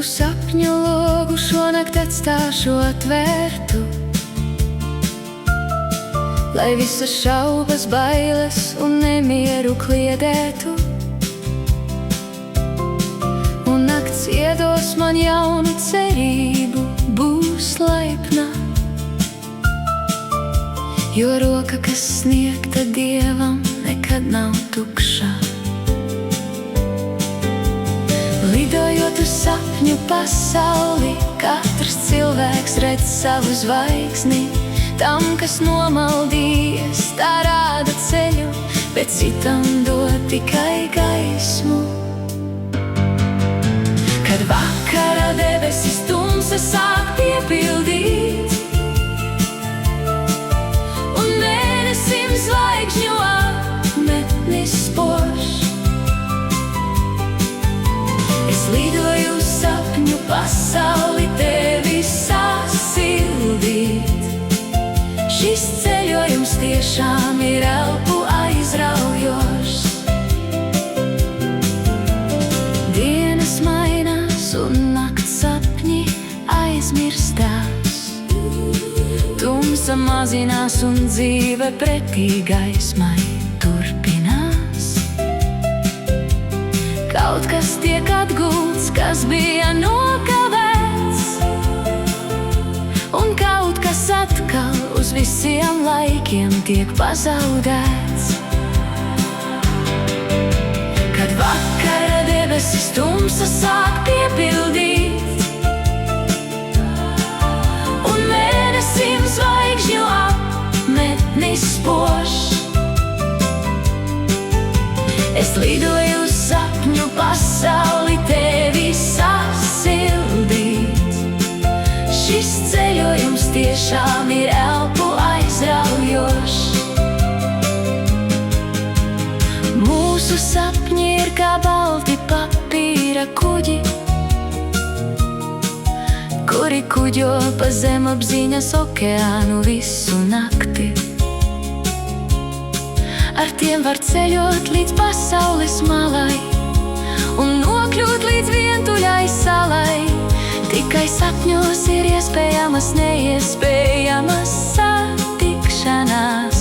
sapņu logu šonakt atstāšu atvērtu, lai visas šaubas, bailes un nemieru kliedētu. Un nakts iedos man jaunu cerību, būs laipna, jo roka, kas sniegta Dievam, nekad nav tukša. Lidojot uz sapņu pasauli, katrs cilvēks redz savu zvaigzni. Tam, kas nomaldījies, tā rāda ceļu, bet citam dod tikai gaismu. Kad vakara debesis tumsa sāk piepildīt, un mēnesim zvaigžņu apmetnis spož, es lidoju uz sapņu pasauli tevi sasildīt. Šis ceļojums tiešām ir elpu aizraujošs. Dienas mainās un nakts sapņi aizmirstās. Tumsa mazinās un dzīve pretī gaismai turpinās. Kaut kas tiek atgūts, kas bija nokavēts, un kaut kas atkal uz visiem laikiem tiek pazaudēts. Kad vakara debesis tumsa sāk piepildīt, un mēnesim zvaigžņu apmetnis spož, es lidoju uz sapņu pasauli tevi sasildīt. Šis ceļojums tiešām ir elpu aizraujošs. Mūsu sapņi ir kā balti papīra kuģi, kuri kuģo pa zemapziņas okeānu visu nakti. Ar tiem var ceļot līdz pasaules malai un nokļūt līdz vientuļai salai. Tikai sapņos ir iespējamas neiespējamas satikšanās.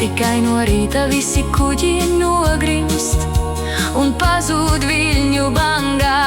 Tikai no rīta visi kuģi nogrimst un pazūd viļņu bangā.